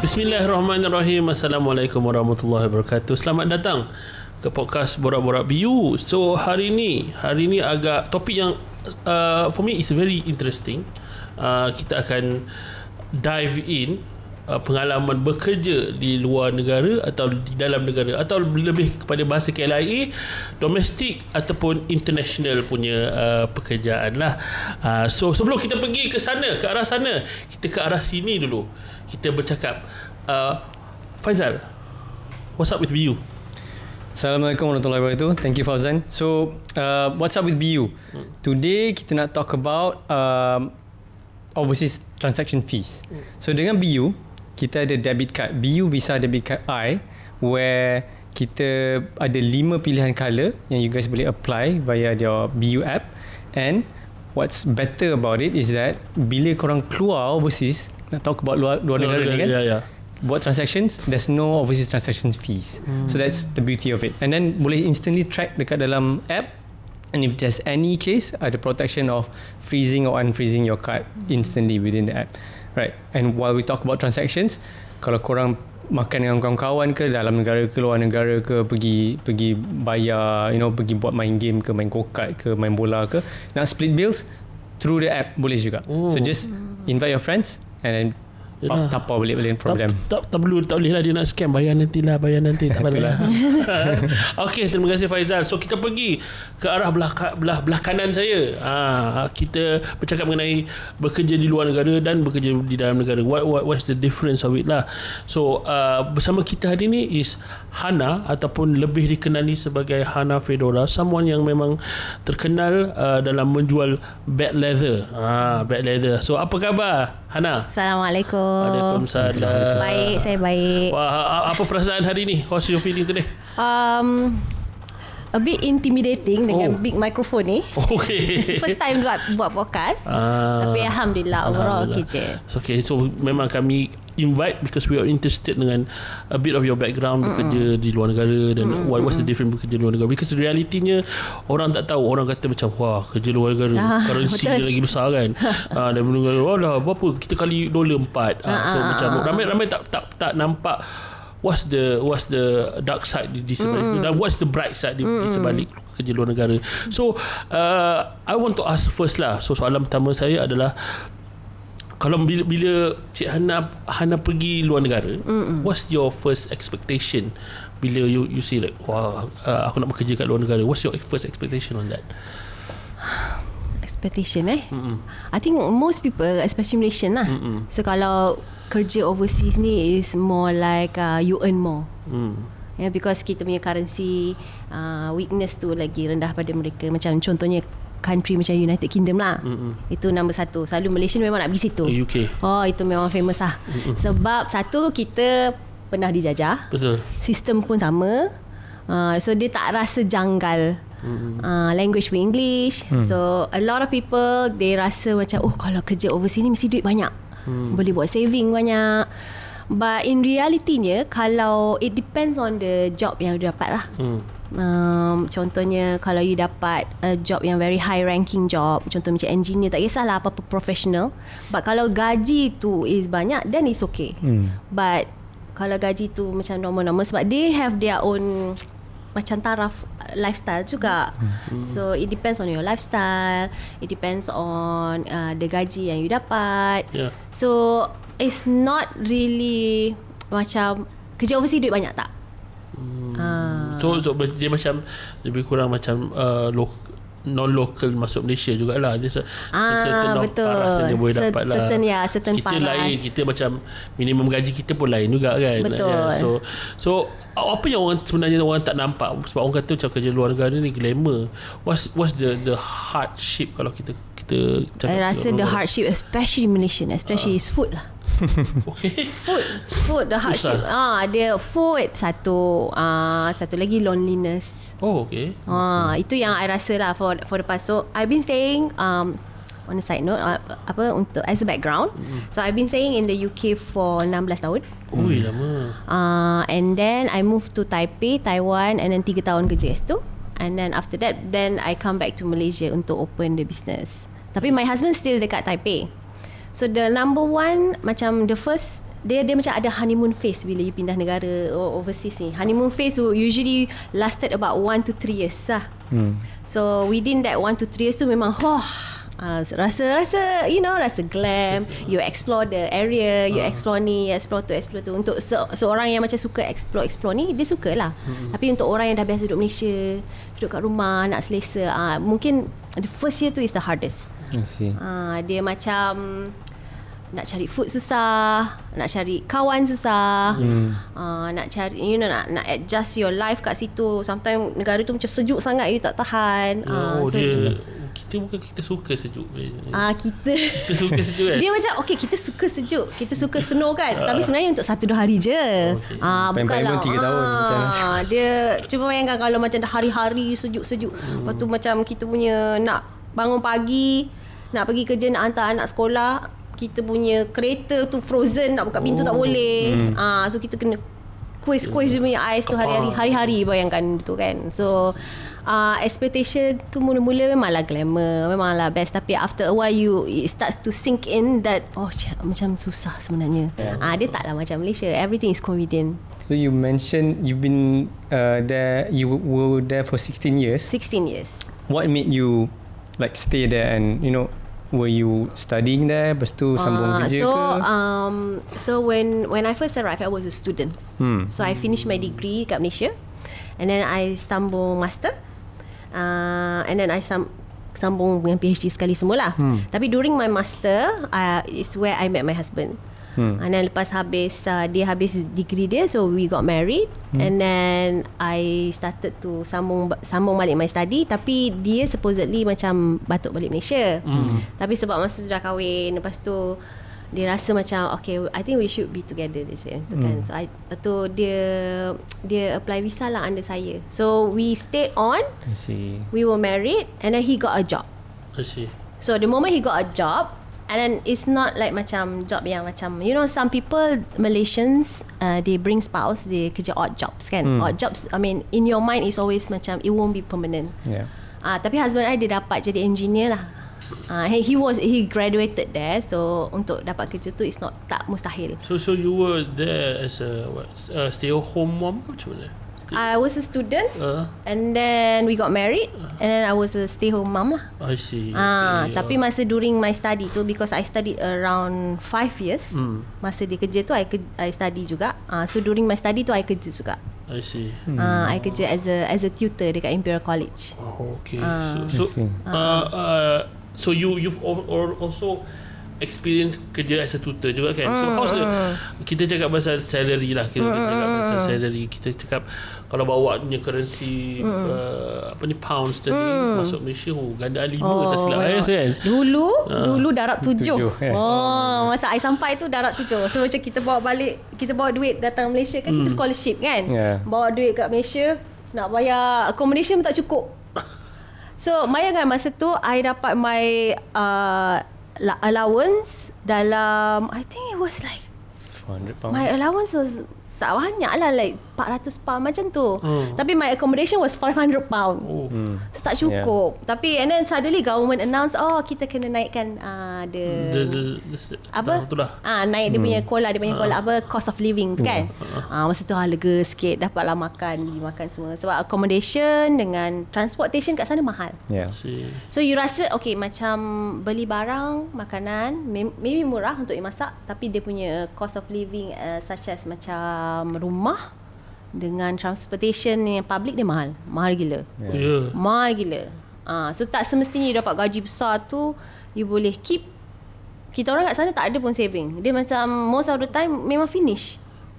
Bismillahirrahmanirrahim. Assalamualaikum warahmatullahi wabarakatuh. Selamat datang ke podcast Borak-Borak Be U. So hari ni agak topik yang for me is very interesting. Kita akan dive in pengalaman bekerja di luar negara atau di dalam negara, atau lebih kepada bahasa KLIA, domestik ataupun international punya pekerjaan lah. So sebelum kita pergi ke sana, ke arah sana, kita ke arah sini dulu. Kita bercakap. Faizal, what's up with Be U? Assalamualaikum warahmatullahi wabarakatuh. Thank you, Fauzan. So what's up with Be U? Today kita nak talk about overseas transaction fees. So dengan Be U, kita ada debit card Be U Visa Debit Card I, where kita ada 5 pilihan color yang you guys boleh apply via your Be U app. And what's better about it is that bila korang keluar overseas, nak talk about luar negara ni kan, buat transactions, there's no overseas transaction fees. So that's the beauty of it. And then boleh instantly track dekat dalam app. And if there's any case, ada protection of freezing or unfreezing your card instantly within the app. Right. And while we talk about transactions, kalau korang makan dengan kawan-kawan ke, dalam negara ke luar negara ke, pergi bayar, pergi buat main game ke, main go-kart ke, main bola ke, nak split bills through the app boleh juga. So just invite your friends and then tapau balik problem. Tak boleh lah dia nak scam. Bayar nanti tak apalah. Okey, terima kasih Faizal. So kita pergi ke arah belah kanan saya. Kita bercakap mengenai bekerja di luar negara dan bekerja di dalam negara. What's the difference of it lah. So bersama kita hari ni is Hana, ataupun lebih dikenali sebagai Hanafedora, someone yang memang terkenal dalam menjual bag leather. Bag leather. So apa khabar Hana? Assalamualaikum. Waalaikumsalam. Baik, saya baik. Wah, apa perasaan hari ni? What's your feeling today? A bit intimidating dengan big microphone ni. Okay. First time buat podcast. Tapi Alhamdulillah overall okay je. Okay, so memang kami invite because we are interested dengan a bit of your background bekerja di luar negara dan what's the difference bekerja di luar negara, because realitinya orang tak tahu. Orang kata macam wah, kerja luar negara currency dia lagi besar kan. Dan negara dah berapa kita kali $4. So macam ramai tak nampak what's the dark side di sebalik itu, dan what's the bright side di sebalik kerja luar negara. So I want to ask first lah. So soalan pertama saya adalah, kalau bila Cik Hana pergi luar negara, what's your first expectation bila you say like, wah, aku nak bekerja kat luar negara? What's your first expectation on that? Expectation I think most people, especially Malaysian lah. So kalau kerja overseas ni is more like you earn more. Because kita punya currency weakness tu lagi rendah pada mereka. Macam contohnya country macam United Kingdom lah. Itu nombor 1. Selalu Malaysian memang nak pergi situ. UK. Itu memang famous lah. Sebab satu, kita pernah dijajah. Betul. Sistem pun sama. So dia tak rasa janggal. Language pun English. So a lot of people, they rasa macam kalau kerja overseas ni mesti duit banyak. Boleh buat saving banyak. But in reality-nya, kalau it depends on the job yang you dapat lah. Contohnya kalau you dapat a job yang very high ranking job, contoh macam engineer, tak kisahlah apa-apa professional, but kalau gaji tu is banyak, then it's okay. But kalau gaji tu macam normal-normal, sebab they have their own macam taraf lifestyle juga. So it depends on your lifestyle, it depends on the gaji yang you dapat. So it's not really macam kerja overseas duit banyak, tak. So dia macam lebih kurang macam non-local masuk Malaysia jugalah. Dia certain paras yang dia boleh dapat lah. Certain kita paras. Lain, kita macam minimum gaji kita pun lain juga kan. Betul. So apa yang sebenarnya orang tak nampak, sebab orang kata macam kerja luar negara ni glamour. What's the hardship kalau kita cakap? I rasa the hardship, especially Malaysian, especially is food lah. Okay. Food the hardship. Dia food satu lagi loneliness. Okay. Itu yang I rasa lah for the past. So I've been staying on a side note, untuk as a background. So I've been staying in the UK for 16 tahun. Lama. And then I moved to Taipei, Taiwan, and then 3 tahun kerja situ. And then after that, then I come back to Malaysia untuk open the business. Tapi my husband still dekat Taipei. So the number one, macam the first dia macam ada honeymoon phase bila you pindah negara overseas ni. Honeymoon phase usually lasted about 1 to 3 years lah. So within that 1 to 3 years tu memang rasa rasa glam. You explore the area, you explore ni, explore tu. Untuk seorang yang macam suka explore ni, dia suka lah. Tapi untuk orang yang dah biasa duduk Malaysia, duduk kat rumah, nak selesa, mungkin the first year tu is the hardest. I see. Dia macam nak cari food susah, nak cari kawan susah, nak cari nak adjust your life kat situ. Sometimes negara tu macam sejuk sangat, you tak tahan. Kita suka sejuk. Kita suka sejuk kan? Dia macam kita suka sejuk, kita suka snow kan. Tapi sebenarnya untuk 1-2 hari je. Bukanlah 3 tahun macam dia cuba bayangkan kalau macam dah hari-hari sejuk-sejuk. Lepas tu macam kita punya nak bangun pagi, nak pergi kerja, nak hantar anak sekolah, kita punya kereta tu frozen, nak buka pintu tak boleh. So kita kena squeeze dia punya ais tu hari-hari bayangkan tu kan. So expectation tu mula-mula memanglah glamour, memanglah best, tapi after a while it starts to sink in that macam susah sebenarnya. Dia taklah macam Malaysia, everything is convenient. So you mentioned you've been there, you were there for 16 years. 16 years. What made you like stay there, and were you studying there, lepas tu sambung kerja ke? So when I first arrived, I was a student. So I finished my degree kat Malaysia, and then I sambung master, and then I sambung dengan PhD sekali semula. Tapi during my master, is where I met my husband. And then lepas dia habis degree dia, so we got married, and then I started to sambung balik my study. Tapi dia supposedly macam batuk balik Malaysia, tapi sebab masa sudah kahwin, lepas tu dia rasa macam okay, I think we should be together, dia cakap kan. So lepas tu dia apply visa lah under saya. So we stayed on. I see. We were married, and then he got a job. I see. So the moment he got a job, and then it's not like macam job yang macam, some people Malaysians, they bring spouse, they kerja odd jobs kan. Odd jobs, I mean in your mind is always macam it won't be permanent. Tapi husband I, dia dapat jadi engineer lah. He graduated there, so untuk dapat kerja tu is tak mustahil. So you were there as a stay at home mom ke macam mana? I was a student, and then we got married, and then I was a stay home mom lah. I see. Tapi masa during my study tu, because I studied around 5 years, masa dia kerja tu I study juga. So during my study tu I kerja juga. I see. I kerja as a tutor dekat Imperial College. Okay. So you've also experience kerja as a tutor juga kan. So how's kita cakap pasal salary lah, kita cakap pasal salary, kita cakap kalau bawa punya currency pound sterling masuk Malaysia gandaan 5 tak silap kan. Dulu darab 7. Yes. Masa I sampai tu darab 7. So macam kita bawa duit datang Malaysia kan, kita scholarship kan. Bawa duit kat Malaysia, nak bayar accommodation pun tak cukup. So bayangkan masa tu I dapat my allowance dalam, I think it was like £400. my allowance was tak banyak lah, like £400 macam tu. Tapi my accommodation was £500. So tak cukup. Tapi and then suddenly government announce, kita kena naikkan naik dia punya cost of living kan. Masa tu lega sikit, dapatlah makan semua. Sebab accommodation dengan transportation kat sana mahal. So you rasa okay, macam beli barang, makanan maybe murah untuk masak, tapi dia punya cost of living such as macam rumah dengan transportation yang public, dia mahal gila. Mahal gila. So tak semestinya you dapat gaji besar tu you boleh keep. Kita orang kat sana tak ada pun saving. Dia macam most of the time memang finish.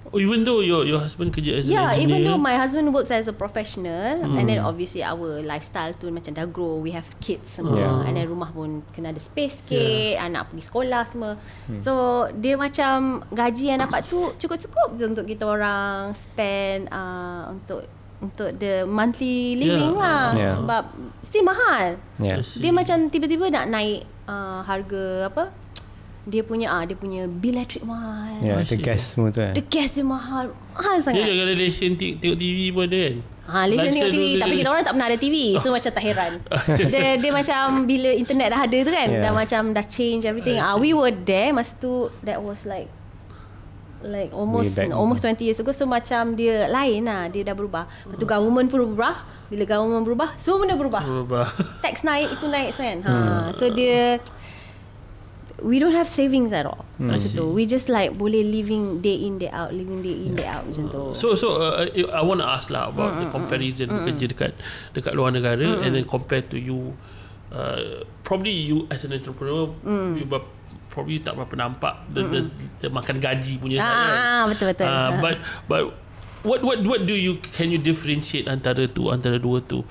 Even though your husband kerja as an engineer. Even though my husband works as a professional, and then obviously our lifestyle tu macam dah grow, we have kids semua, and then rumah pun kena ada space sikit, anak pergi sekolah semua. So dia macam gaji yang dapat tu cukup-cukup je untuk kita orang spend untuk the monthly living lah. Sebab still mahal. Dia macam tiba-tiba nak naik harga dia punya bil elektrik mahal. The gas semua tu. The gas dia mahal sangat. Dia kalau lesen tengok TV pun ada kan. Lesen tengok TV, tapi kita orang tak pernah ada TV. So macam tak heran. Dia macam bila internet dah ada tu kan, dah macam dah change everything. We were there masa tu, that was like like almost 20 years ago. So macam dia lain lah, dia dah berubah. Lepas tu government pun berubah. Bila government berubah, semua benda berubah. Tax naik, itu naik kan. So dia, we don't have savings at all. Macam tu. We just like boleh living day in day out, macam tu. So I want to ask lah about the comparison bekerja dekat luar negara and then compared to you, probably you as an entrepreneur, you probably tak berapa nampak the makan gaji punya sana. Betul. But what do you, can you differentiate antara dua tu,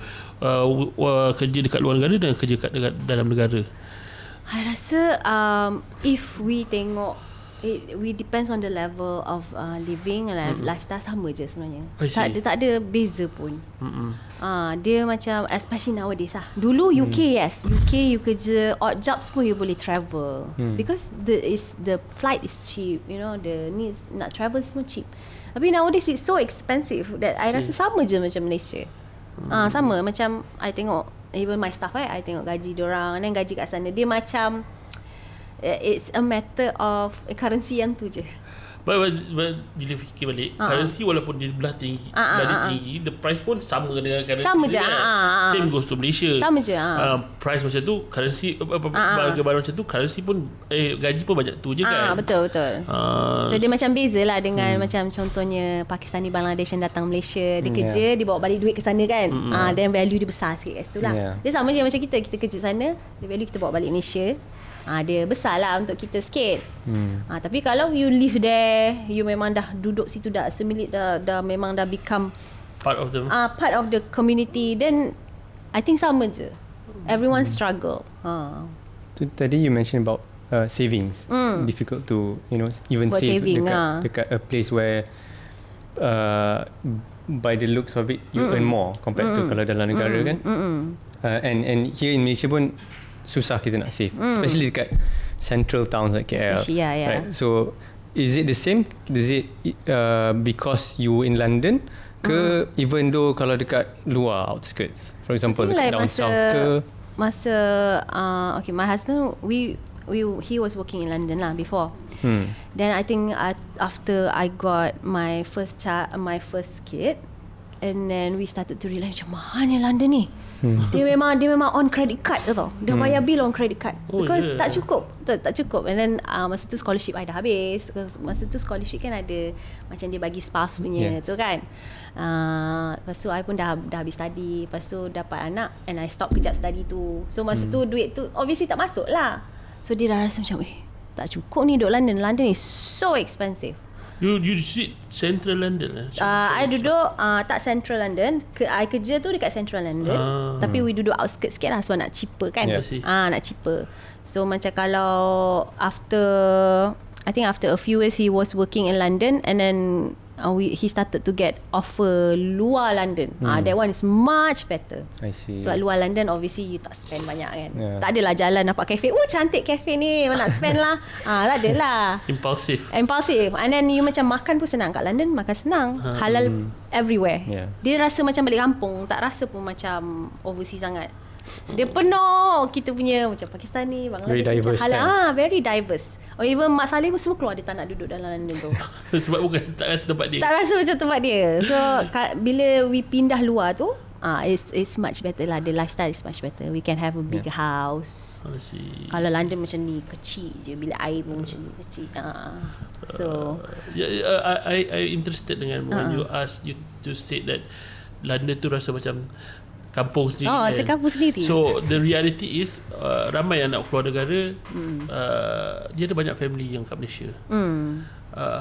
kerja dekat luar negara dan kerja dekat dalam negara? I rasa if we tengok, we depends on the level of living and lifestyle, sama je sebenarnya. Tak ada beza pun. Dia macam, especially nowadays lah. Dulu UK, yes, UK you kerja odd jobs pun you boleh travel because the flight is cheap, you know, the needs nak travel semua cheap. Tapi nowadays it's so expensive that I rasa sama je macam Malaysia. Sama macam I tengok even my staff, I tengok gaji diorang dan gaji kat sana, dia macam it's a matter of currency yang tu je. But bila fikir balik, currency walaupun dia belah tinggi, the price pun sama dengan currency sama je. Same goes to Malaysia. Sama je. Price macam tu, currency barang macam tu, currency pun gaji pun banyak tu je kan. Betul. So dia macam beza lah dengan macam contohnya Pakistani Bangladesh yang datang Malaysia, dia kerja, dia bawa balik duit ke sana kan. Dan value dia besar sikit kat situ lah. Dia sama je macam kita kerja sana, dia value kita bawa balik Malaysia. Dia besar lah untuk kita sikit. Tapi kalau you live there, you memang dah duduk situ dah semilit, dah memang dah become part of the community, then I think sama je. Everyone struggle. Tadi you mentioned about savings. Difficult to, you know, even buat save saving, dekat a place where by the looks of it you earn more compared to kalau dalam negara kan. And here in Malaysia pun susah kita nak save, especially dekat central towns like KL. Right? So is it the same? Is it because you in London ke even though kalau dekat luar outskirts, for example dekat down south ke? Okay, my husband, he was working in London lah before. Then I think after I got my first kid, and then we started to realize macam mahalnya London ni. Dia memang on credit card tau. Dia bayar bill on credit card because tak cukup. And then masa tu scholarship I dah habis. Masa tu scholarship kan ada macam dia bagi spouse punya tu kan. Lepas tu I pun dah habis study. Lepas tu dapat anak and I stop kejap study tu. So masa tu duit tu obviously tak masuk lah. So dia dah rasa macam tak cukup ni duduk London. London is so expensive. You sit central London lah? I duduk tak central London. I kerja tu dekat central London. Tapi we duduk outskirts sikit lah sebab nak cheaper kan. Nak cheaper. So macam kalau after a few years he was working in London, and then he started to get offer luar London. That one is much better. I see. So luar London obviously you tak spend banyak kan. Tak adalah jalan nampak kafe, cantik kafe ni, nak spend lah. Tak adalah. Impulsive. And then you macam makan pun senang kat London, makan senang. Halal everywhere. Dia rasa macam balik kampung, tak rasa pun macam overseas sangat. Dia penuh kita punya macam Pakistani, Bangladesh, very diverse halal. Very diverse. Or even Mak Saleh pun semua keluar, dia tak nak duduk dalam London tu. Sebab bukan tak rasa tempat dia. Tak rasa macam tempat dia. So bila we pindah luar tu, it's much better lah. The lifestyle is much better. We can have a bigger house. Kalau London macam ni kecil je, bila air pun macam ni kecil. So I interested dengan when you ask you to say that London tu rasa macam kampung sendiri. Macam kampung sendiri. So the reality is ramai yang nak keluar negara, dia ada banyak family yang kat Malaysia.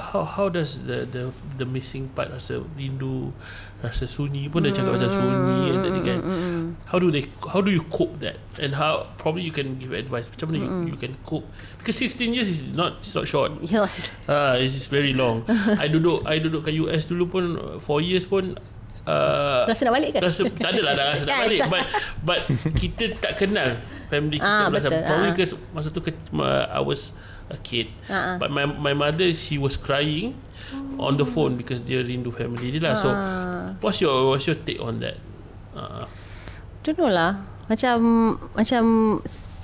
How does the missing part, rasa rindu, rasa sunyi pun dah cakap pasal sunyi tadi kan. How do you cope that, and how probably you can give advice macam mana you can cope, because 16 years is not short. It's very long. I duduk kat US dulu pun 4 years pun rasa nak balik kan? Tak adalah dah rasa nak balik, but kita tak kenal family kita. Probably because masa tu I was a kid, but my mother, she was crying on the phone because dia rindu family dia lah. So what's your take on that? Don't know lah, macam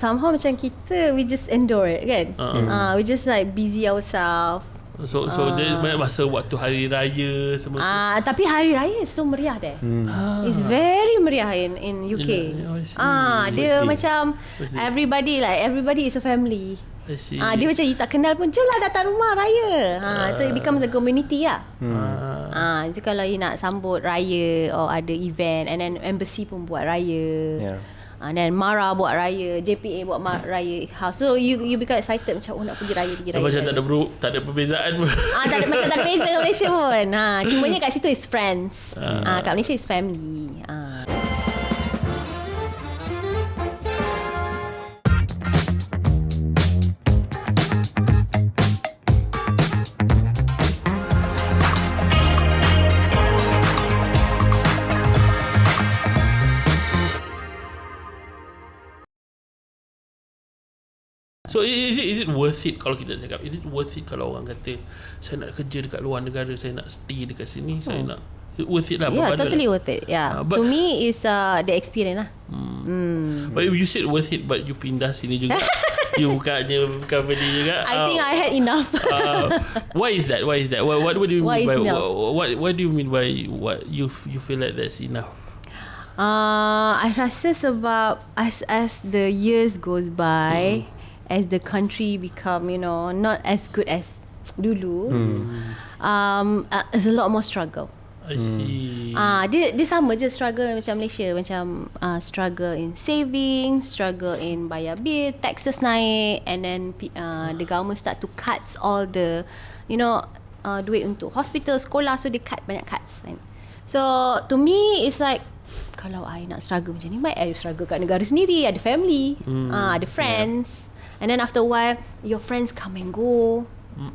somehow macam kita, we just endure it kan. We just like busy ourselves. So dia banyak masa waktu hari raya semua tu. Tapi hari raya so meriah there. It's very meriah in UK. Dia macam everybody is a family. I see. Dia macam you tak kenal pun, jom lah datang rumah raya. So it becomes a community lah. So kalau you nak sambut raya or ada event, and then embassy pun buat raya. And then Mara buat raya, JPA buat raya house. So you become excited macam nak pergi raya. Macam tak ada perbezaan pun. Tak ada beza kat Malaysia pun. Cumanya kat situ is friends. Kat Malaysia is family. So is it worth it kalau kita cakap, is it worth it kalau orang kata saya nak kerja dekat luar negara, saya nak stay dekat sini, saya nak, worth it lah. Yeah, totally worth it. Yeah. To me is the experience lah. But you said worth it, but you pindah sini juga. You bukannya company juga. I think I had enough. Why is that? What do you mean by what do you mean by what you feel like that's enough? I rasa sebab as the years goes by, as the country become, not as good as dulu, there's a lot more struggle. I see. Dia sama je struggle macam Malaysia, macam struggle in saving, struggle in bayar bill, taxes naik, and then the government start to cut all the duit untuk hospital, sekolah, so they cut banyak cuts kan. So to me it's like, kalau I nak struggle macam ni, might I struggle kat negara sendiri, ada family, ada friends. And then after a while your friends come and go.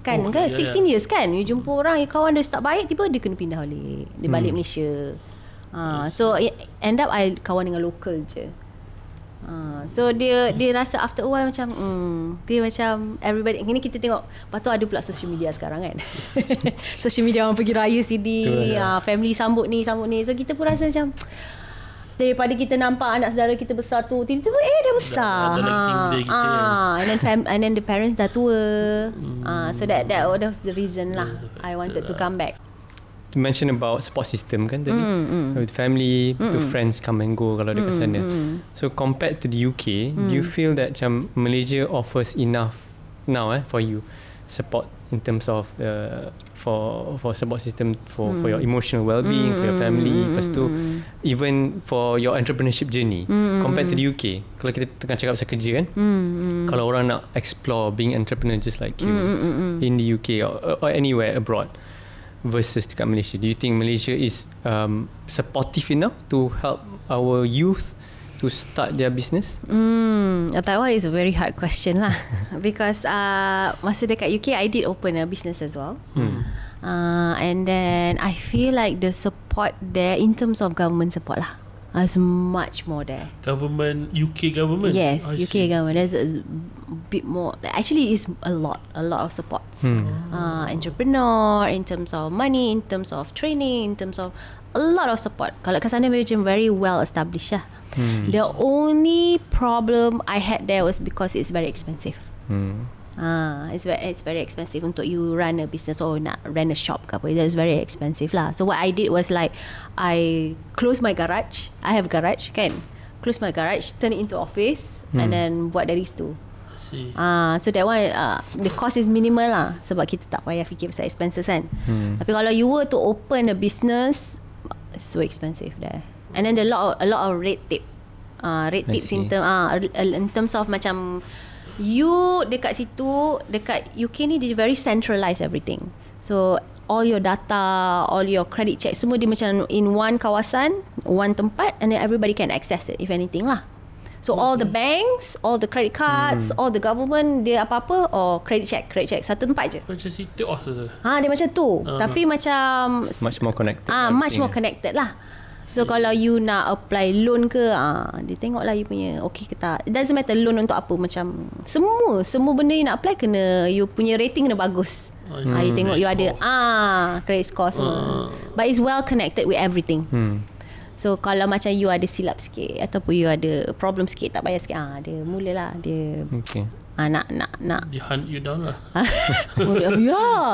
Kan 16 years kan, you jumpa orang, you kawan dia start baik, tiba dia kena pindah balik, dia balik Malaysia. So end up I kawan dengan local je. So dia rasa after a while macam dia macam everybody, ini kita tengok, lepas tu ada pula social media sekarang kan. Social media orang pergi raya sini, family sambut ni. So kita pun rasa macam, daripada kita nampak anak saudara kita besar tu, tiba-tiba dah besar. And then the parents dah tua. So that was the reason lah I wanted to come back. You mention about support system kan tadi, with family, to friends come and go kalau dekat sana. So compared to the UK, do you feel that macam Malaysia offers enough now for you support in terms of for support system for your emotional well-being, for your family, lepas tu even for your entrepreneurship journey compared to the UK? Kalau kita tengah cakap pasal kerja kan, kalau orang nak explore being entrepreneur just like you in the UK or anywhere abroad versus dekat Malaysia, do you think Malaysia is supportive enough to help our youth to start their business? That one is a very hard question lah. Because masa dekat UK I did open a business as well. And then I feel like the support there in terms of government support lah is much more there. UK government? Yes, UK government. There's a bit more. Actually, it's a lot of supports. Entrepreneur, in terms of money, in terms of training, in terms of a lot of support. Kalau kat sana macam very well established lah. The only problem I had there was because it's very expensive. It's very expensive untuk you run a business or nak rent a shop ke apa. It's very expensive lah. So what I did was like, I close my garage. I have garage kan. Close my garage, turn it into office, and then buat dari situ. So that one the cost is minimal lah, sebab kita tak payah fikir pasal expenses kan. Tapi kalau you were to open a business, it's so expensive there. And then a lot of red tape. Red tape in terms of macam you dekat situ, dekat UK ni dia very centralised everything. So all your data, all your credit check, semua dia macam in one kawasan, one tempat, and then everybody can access it if anything lah. So all the banks, all the credit cards, all the government, dia apa-apa credit check satu tempat je. Macam situ dia macam tu. Tapi macam much more connected. Much more connected lah. So kalau you nak apply loan ke, dia tengok lah you punya okay ke tak. It doesn't matter loan untuk apa, macam semua benda you nak apply kena you punya rating kena bagus. You tengok you ada credit score semua. But it's well connected with everything. So kalau macam you ada silap sikit ataupun you ada problem sikit, tak bayar sikit, dia mulalah dia Nak. Dia hunt you down lah.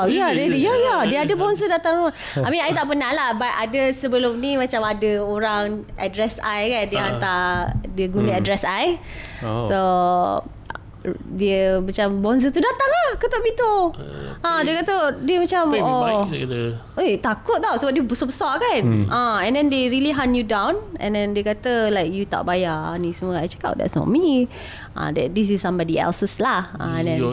Dia ada sponsor datang rumah. I mean, I tak pernah lah, but ada sebelum ni macam ada orang address I kan, dia hantar, dia guna address I. So dia macam bonzer tu datang lah ketuk pintu. Dia kata dia macam baik, dia kata. Takut tau sebab dia besar-besar kan. And then they really hunt you down, and then dia kata like you tak bayar ni semua. I cakap that's not me. This is somebody else's lah.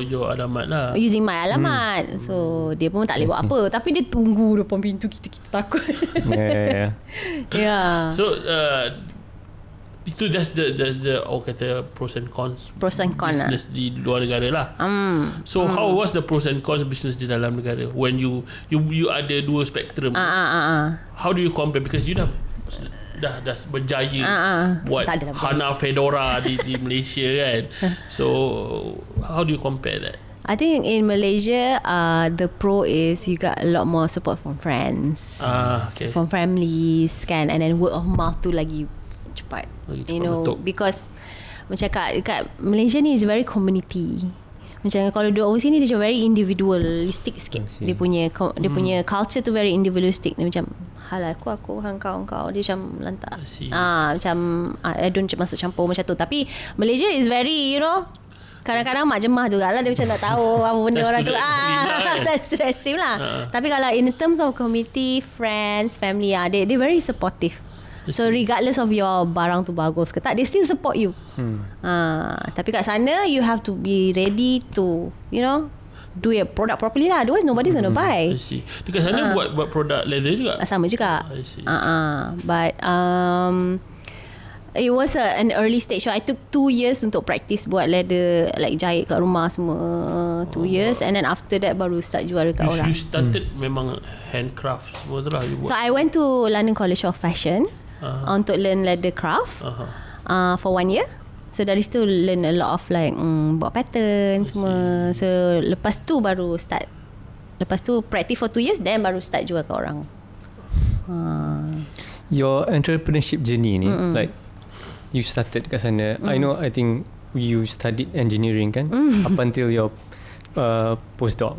Your alamat lah. Using my alamat. So dia pun tak boleh buat apa, tapi dia tunggu depan pintu kita takut. Yeah. So itu that's the kata pros and cons business di luar negara lah. So how was the pros and cons business di dalam negara when you ada dua spektrum? How do you compare, because you dah berjaya buat Hanafedora di Malaysia kan. So how do you compare that? I think in Malaysia, the pro is you got a lot more support from friends, from families kan, and then word of mouth tu lagi cepat, because macam kat Malaysia ni is very community. Macam kalau duduk overseas ni dia macam very individualistic sikit. Dia punya culture tu very individualistic. Dia macam hal aku kau, dia macam lantak. Macam I don't masuk campur macam tu. Tapi Malaysia is very kadang-kadang mak jemah jugalah, dia macam nak tahu apa benda orang tu. That's extreme lah. Tapi kalau in terms of community, friends, family, they very supportive. So regardless of your barang tu bagus ke tak, they still support you. Tapi kat sana you have to be ready to do your product properly lah, otherwise nobody's gonna buy. I see. Dekat sana buat produk leather juga? Sama juga. I see. But it was an early stage. So I took 2 years untuk practice buat leather, like jahit kat rumah semua. 2 years, and then after that baru start jual dekat orang. You started memang handcraft semua tu lah you buat. So I went to London College of Fashion untuk learn leather craft for 1 year. So dari situ learn a lot of like buat pattern semua. So lepas tu baru start. Lepas tu practice for 2 years, then baru start jual ke orang. Your entrepreneurship journey ni, like you started kat sana. I think you studied engineering kan, up until your postdoc.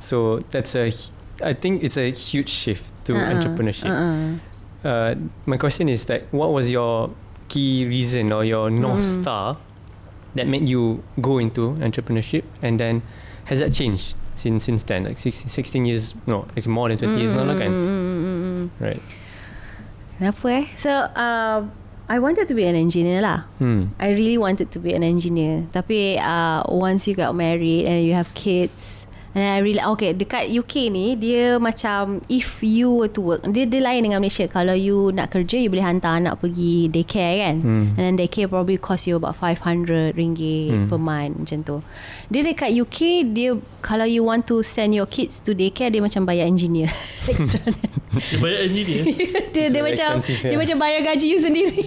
So I think it's a huge shift to entrepreneurship. My question is that what was your key reason or your North Star that made you go into entrepreneurship, and then has that changed since then, like 16 years? No, it's more than 20 years now kan. Right. Kenapa So I wanted to be an engineer lah. I really wanted to be an engineer. Tapi once you got married and you have kids, and I really dekat UK ni dia macam if you were to work, dia lain dengan Malaysia. Kalau you nak kerja, you boleh hantar anak pergi daycare kan, and then daycare probably cost you about RM500 per month macam tu. Dia dekat UK, dia kalau you want to send your kids to daycare, dia macam bayar engineer extra. Dia bayar engineer? dia macam bayar gaji you sendiri.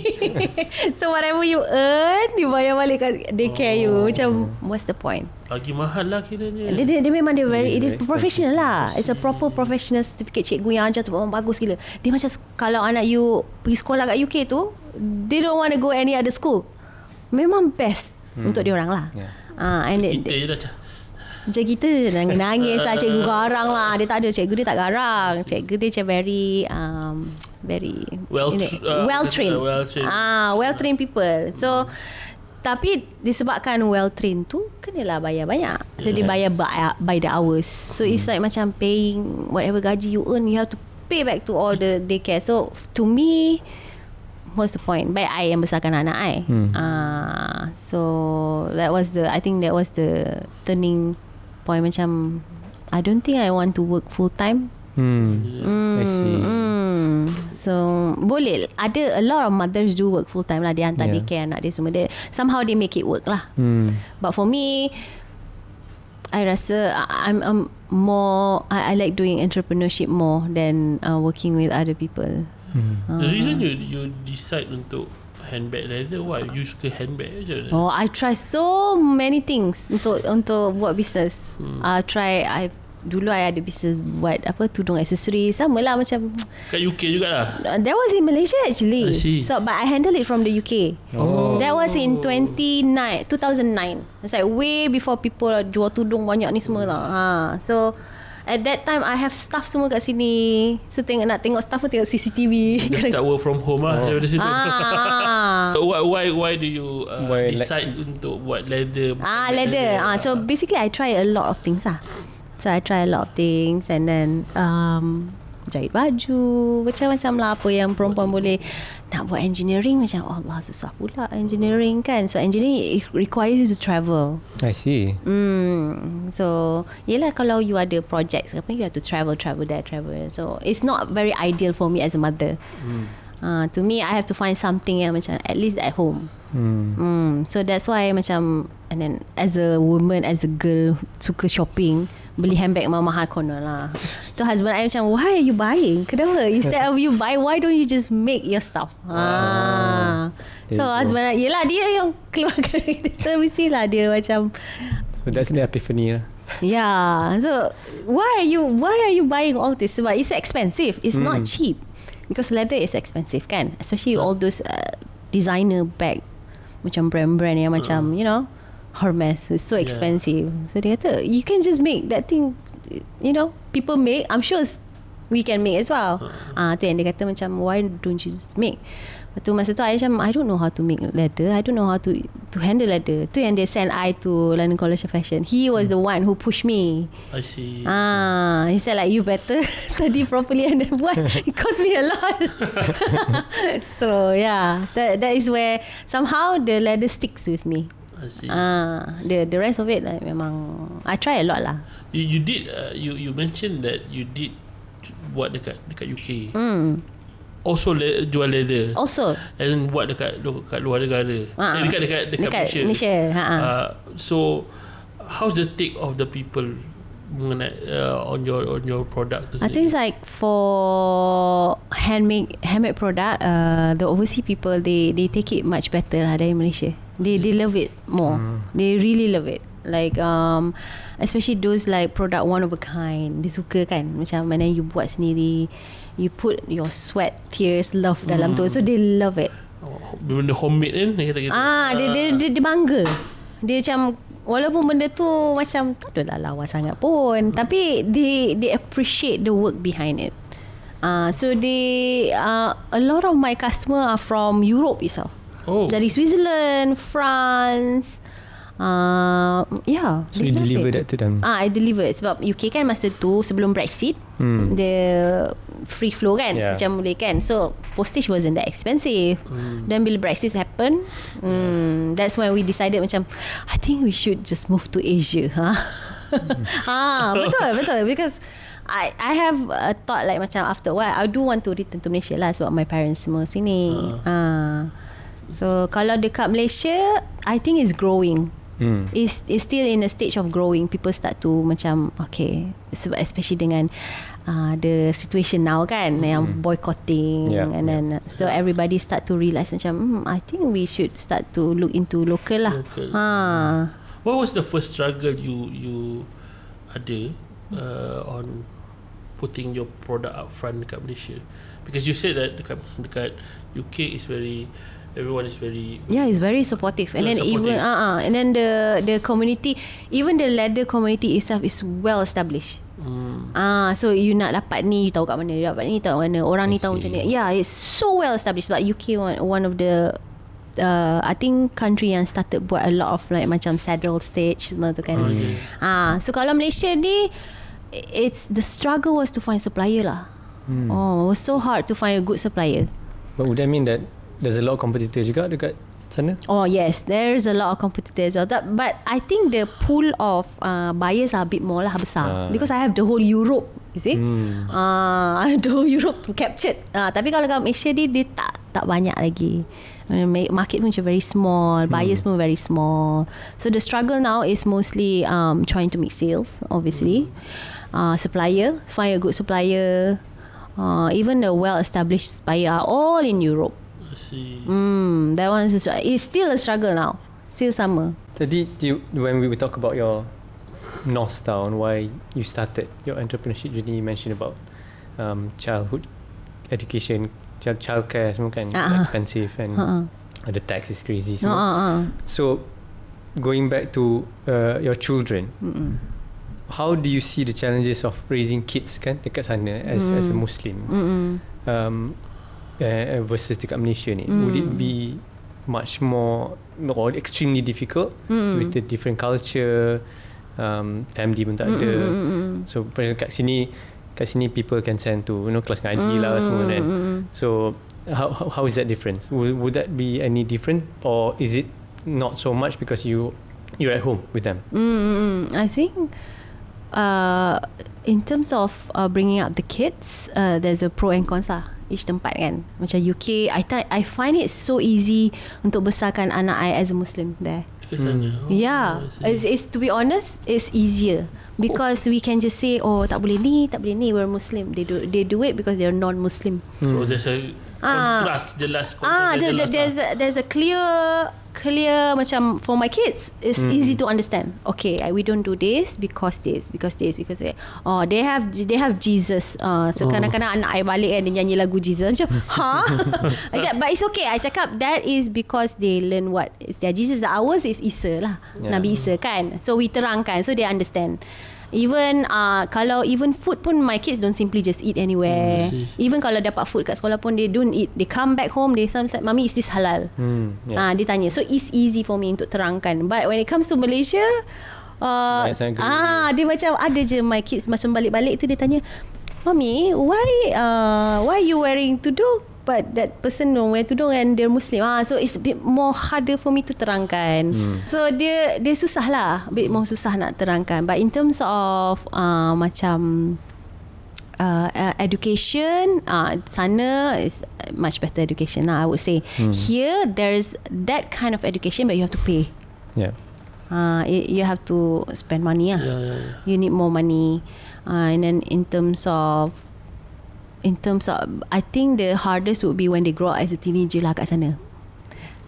So whatever you earn, you bayar balik kat daycare you. Macam what's the point? Lagi mahal lah kiranya. Dia memang dia professional lah. It's a proper professional certificate. Cikgu yang ajar tu memang bagus gila. Dia macam kalau anak you pergi sekolah kat UK tu, they don't want to go any other school. Memang best untuk dia orang lah. And kita je dah macam kita nangis lah. Cikgu garang lah. Dia tak ada. Cikgu dia tak garang. Cikgu dia macam very well trained. Well trained people. So tapi disebabkan well trained tu kenalah bayar banyak. So dia bayar by the hours. So it's like macam paying whatever gaji you earn, you have to pay back to all the daycare. So to me, what's the point? Baik I yang besarkan anak I. So I think that was the turning point. Macam I don't think I want to work full time. I see. So boleh ada a lot of mothers do work full time lah. Dia hantar daycare anak dia semua. Somehow they make it work lah. But for me, I rasa I'm more I like doing entrepreneurship more than working with other people. The reason you decide untuk handbag leather, why you suka handbag je? I try so many things untuk buat business. Dulu I ada business buat tudung aksesori. Sama lah macam kat UK jugalah. That was in Malaysia actually. So but I handle it from the UK. That was in 2009. It's like way before people jual tudung banyak ni semua lah. So at that time I have staff semua kat sini. So nak tengok staff pun tengok CCTV. Just start work from home daripada situ. Why do you decide untuk buat leather? Leather. So basically I try a lot of things lah. So I try a lot of things, and then jahit baju, macam-macam lah apa yang perempuan boleh. Nak buat engineering macam Allah, susah pula engineering kan. So engineering it requires you to travel. I see. So yelah, kalau you ada projects apa, you have to travel there. So it's not very ideal for me as a mother. To me, I have to find something yang macam at least at home. So that's why macam, and then as a woman, as a girl, suka shopping, beli handbag mahal konon lah. So husband I macam, why are you buying? Kenapa? Instead of you buy, why don't you just make your stuff? So husband I, yelah dia yang keluarkan. So mestilah dia macam. So that's the epiphany lah. Yeah. So why are you buying all this? Sebab it's expensive. It's not cheap. Because leather is expensive kan. Especially all those designer bag, macam brand-brand yang macam you know, Hermes, is so expensive. So dia kata, you can just make that thing, you know, people make, I'm sure we can make as well. Tu yang dia kata macam, why don't you just make? Lepas tu masa tu I macam, I don't know how to make leather, I don't know how to handle leather. Tu yang dia send I to London College of Fashion. He was the one who pushed me. I see. He said like, you better study properly and then buat. It cost me a lot. So yeah, that is where somehow the leather sticks with me. I see. The rest of it like, memang I try a lot lah. You did you mentioned that you did buat dekat UK. Also jual leather. Also. And buat dekat luar negara. Dekat Malaysia. So how's the take of the people mengenai on your product? I think it's like for handmade product, the overseas people they take it much better lah dari Malaysia. They love it more. They really love it. Like especially those like product one of a kind. Dia suka kan, macam mana you buat sendiri, you put your sweat, tears, love dalam tu. So they love it. Benda homemade kan, dia kata gitu. Dia bangga. Dia macam, walaupun benda tu macam tak adalah lawa sangat pun, tapi they appreciate the work behind it. So they a lot of my customer are from Europe itself. Dari Switzerland, France. So you deliver that to them? I deliver. Sebab UK kan masa tu sebelum Brexit, the free flow kan, macam boleh kan. So postage wasn't that expensive. Then bila Brexit happen, that's when we decided macam, I think we should just move to Asia. Betul. Because I have a thought like macam after a while I do want to return to Malaysia lah, sebab my parents semua sini. So kalau dekat Malaysia, I think it's growing. It's still in a stage of growing. People start to macam, okay, especially dengan the situation now kan, yang boycotting, and then so everybody start to realise macam, I think we should start to look into local lah. What was the first struggle you ada on putting your product up front dekat Malaysia? Because you said that dekat UK is very, everyone is very, it's very supportive, and then supportive. Even and then the community, even the leather community itself is well established. So you nak dapat ni, you tahu kat mana, you dapat ni tahu kat mana, orang ni tahu macam ni. It's so well established. But UK one of the I think country yang started buat a lot of like macam saddle stitch semua tu kan. So kalau Malaysia ni, it's the struggle was to find supplier lah. It was so hard to find a good supplier. But would that mean that there's a lot of competitors juga dekat sana? Yes, there's a lot of competitors. But I think the pool of buyers are a bit more lah besar, because I have the whole Europe, you see. I have the whole Europe to capture. Tapi kalau kat Malaysia dia tak banyak lagi. Market pun macam very small, buyers pun very small. So the struggle now is mostly trying to make sales, obviously. Supplier, find a good supplier. Even the well-established supplier are all in Europe. I see. That one is still a struggle now. Still sama. Jadi when we talk about your North Star on why you started your entrepreneurship journey, you mentioned about childhood education, childcare semua kan expensive, and The tax is crazy. So going back to your children, how do you see the challenges of raising kids kan dekat sana as a Muslim versus dekat Malaysia ni? Would it be much more or extremely difficult with the different culture, family pun tak ada? So kat sini people can send to kelas ngaji lah semua kan. So how is that difference? Would that be any different, or is it not so much because you're at home with them? I think in terms of bringing up the kids, there's a pro and cons lah each tempat kan. Macam UK, I find it so easy untuk besarkan anak I as a Muslim there. Yeah, it's to be honest, it's easier because we can just say, oh tak boleh ni, we're Muslim. They do it because they're non-Muslim. So there's a contrast jelas. There's a clear macam for my kids it's easy to understand. Okay, we don't do this because they have Jesus. So kadang-kadang anak I balik kan, dia nyanyi lagu Jesus macam but it's okay. I cakap that is because they learn what is their Jesus. Ours is Isa lah, Nabi Isa kan. So we terangkan so they understand. Even kalau even food pun my kids don't simply just eat anywhere. Even kalau dapat food kat sekolah pun they don't eat. They come back home, they say, "Mami, is this halal?" Dia tanya. So it's easy for me untuk terangkan. But when it comes to Malaysia, dia macam ada je my kids macam balik-balik tu dia tanya, "Mami, why you wearing tudung? But that person don't wear tudung and they're Muslim." So it's a bit more harder for me to terangkan. So dia susah lah, a bit more susah nak terangkan. But in terms of macam education, sana is much better education lah, I would say. Here there's that kind of education, but you have to pay. You have to spend money lah. You need more money. And then in terms of I think the hardest would be when they grow up as a teenager lah kat sana.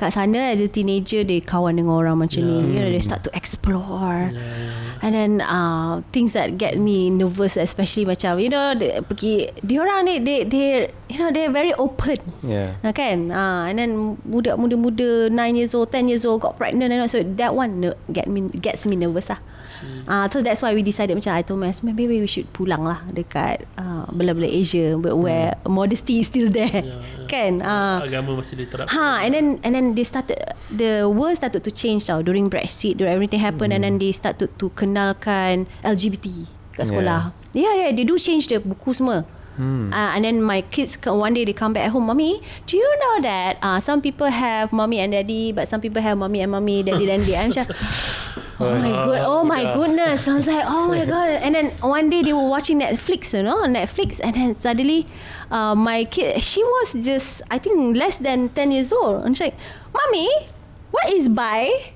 Kat sana as a teenager, they kawan dengan orang macam ni. They start to explore. And then things that get me nervous, especially macam diorang ni they're very open. Kan? And then budak muda-muda 9 years old, 10 years old got pregnant, and so that one gets me nervous lah. So that's why we decided, macam I told my husband, maybe we should pulang lah dekat belah-belah Asia, but where modesty is still there. Kan? Agama masih diterapkan. And then the world started to change tau during Brexit, during everything happened, and then they started to kenalkan LGBT kat sekolah. They do change the buku semua. And then my kids one day they come back at home, "Mommy, do you know that some people have mommy and daddy, but some people have mommy and mommy, daddy and daddy?" I'm just oh my goodness. I was like, oh my god. And then one day they were watching Netflix, and then suddenly my kid, she was just I think less than 10 years old, and she's like, "Mommy, what is bi?"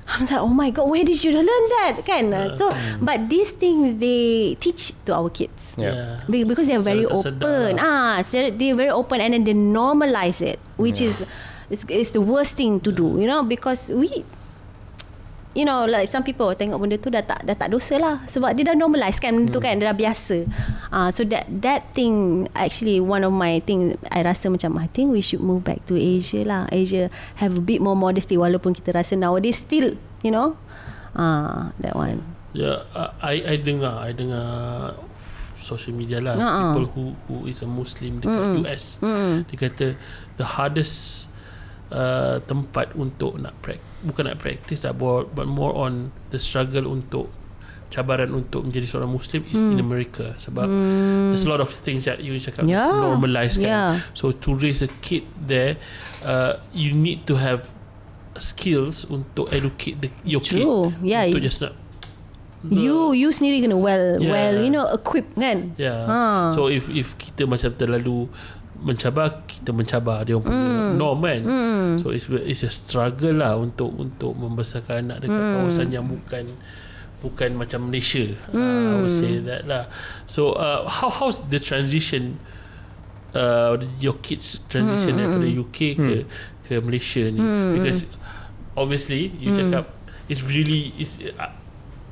I'm like, oh my god, where did you learn that? Kan? So, but these things they teach to our kids. Because they're very open. They're very open, and then they normalize it, which is the worst thing to do, because we, like some people tengok benda tu dah tak dosa lah, sebab dia dah normalize kan benda tu kan, dia dah biasa. So that thing actually one of my thing, I rasa macam I think we should move back to Asia lah. Asia have a bit more modesty, walaupun kita rasa nowadays still that one. I dengar social media lah, people who is a Muslim dekat US, dia kata the hardest tempat untuk bukan nak practice lah, but more on the struggle untuk cabaran untuk menjadi seorang Muslim is in America, sebab there's a lot of things that you cakap normalised kan. So to raise a kid there, you need to have skills untuk educate your kid. Untuk just not you sendiri kena well equipped kan. So if kita macam terlalu mencabar, kita mencabar dia punya norm kan. So it's a struggle lah untuk membesarkan anak dekat kawasan yang bukan macam Malaysia. I would say that lah. So how's the transition, your kids transition daripada UK ke Malaysia ni? Because obviously you cakap it's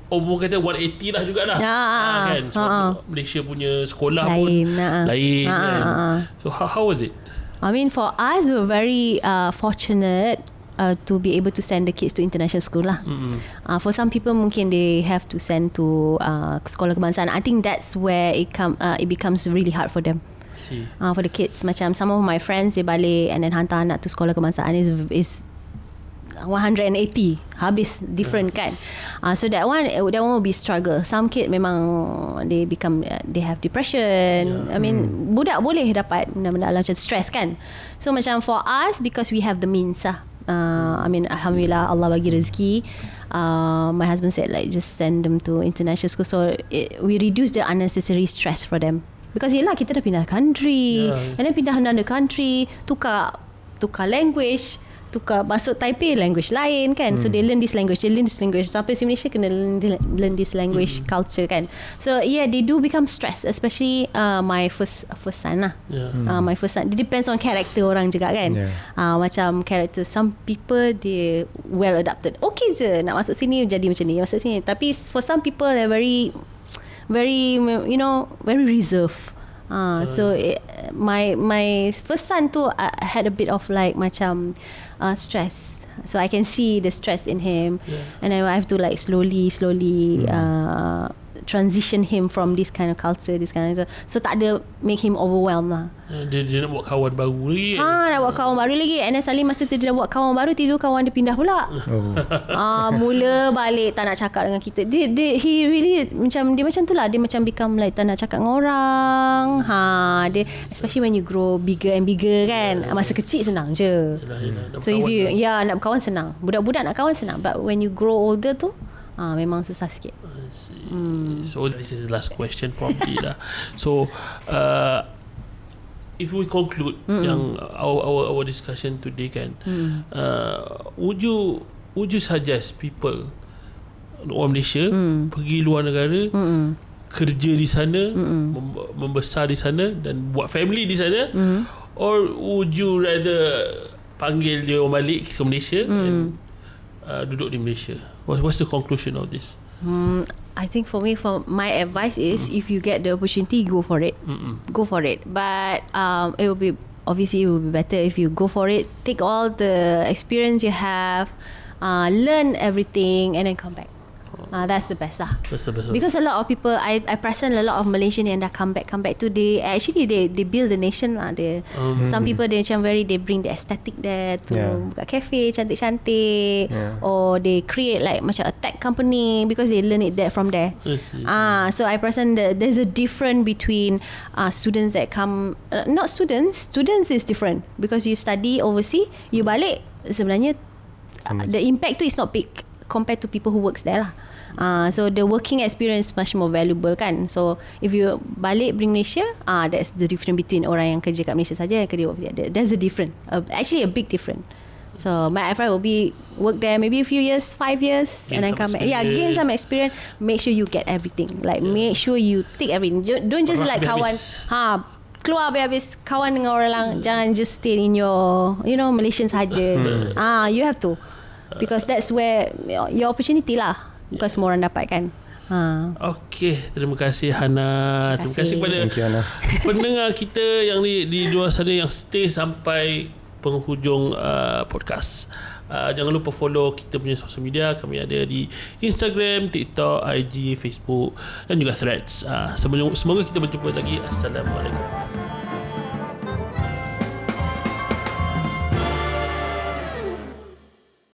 umur kata 180 lah jugalah. Kan? Sebab Malaysia punya sekolah lain, pun lain kan. So how was it? I mean, for us, we're very fortunate to be able to send the kids to international school lah. For some people, mungkin they have to send to sekolah kebangsaan. I think that's where it becomes really hard for them. For the kids, macam some of my friends, they balik and then hantar anak to sekolah kebangsaan is 180 habis different kan. So that one will be struggle. Some kid memang they have depression. I mean, budak boleh dapat benda-benda macam stress kan. So macam for us, because we have the means lah. I mean, alhamdulillah, Allah bagi rezeki. My husband said like just send them to international school, so we reduce the unnecessary stress for them. Because yelah, kita dah pindah country, and then pindah another country, tukar language, masuk Taipei, language lain kan. So they learn this language, sampai di Malaysia kena learn this language, culture kan. So yeah, they do become stressed, especially my first son lah. My first son, it depends on character orang juga kan. Macam character, some people they well adapted, okay je nak masuk sini jadi macam ni, masuk sini. Tapi for some people they're very very reserved. So my first son tu had a bit of like macam stress. So I can see the stress in him, and I have to like slowly transition him from this kind of culture, this kind of, so tak ada make him overwhelmed lah. Dia nak buat kawan baru lagi. Nak buat kawan baru lagi. And then suddenly masa tu dia buat kawan baru, tidur kawan dia pindah pula. Mula balik tak nak cakap dengan kita. He really macam tu lah. Dia macam become like tak nak cakap dengan orang. Dia, especially when you grow bigger and bigger kan. Masa kecil senang je. So if you nak berkawan senang. Budak-budak nak kawan senang. But when you grow older tu memang susah sikit. So this is the last question probably lah. So if we conclude yang our discussion today kan, would you suggest people orang Malaysia pergi luar negara, kerja di sana, membesar di sana dan buat family di sana, or would you rather panggil dia orang balik ke Malaysia and duduk di Malaysia? What's the conclusion of this? I think for my advice is if you get the opportunity, go for it. Go for it. But it will be better if you go for it. Take all the experience you have, learn everything, and then come back. That's the best lah. Because a lot of people, I present a lot of Malaysian yang dah come back tu, they build the nation lah. Some people they macam they bring the aesthetic there to buka cafe cantik-cantik, or they create like macam a tech company because they learn it from there. So I present there's a difference between students that come, not students is different because you study overseas, you balik sebenarnya the impact tu is not big compared to people who works there lah. So the working experience much more valuable kan. So if you balik bring Malaysia, that's the difference between orang yang kerja kat Malaysia saja yang kerja overseas. There's a difference, actually a big difference. So my advice will be work there maybe a few years, 5 years, and then come back. Gain some experience. Make sure you get everything. Like make sure you take everything. Don't just like kawan. Keluar habis kawan dengan orang lain. Jangan just stay in your Malaysian saja. You have to, because that's where your opportunity lah. Bukan semua orang dapat kan. Okay, terima kasih Hana. Terima kasih kepada pendengar kita yang di luar sana yang stay sampai penghujung podcast. Jangan lupa follow kita punya social media. Kami ada di Instagram, TikTok, IG, Facebook dan juga Threads. Semoga kita berjumpa lagi. Assalamualaikum.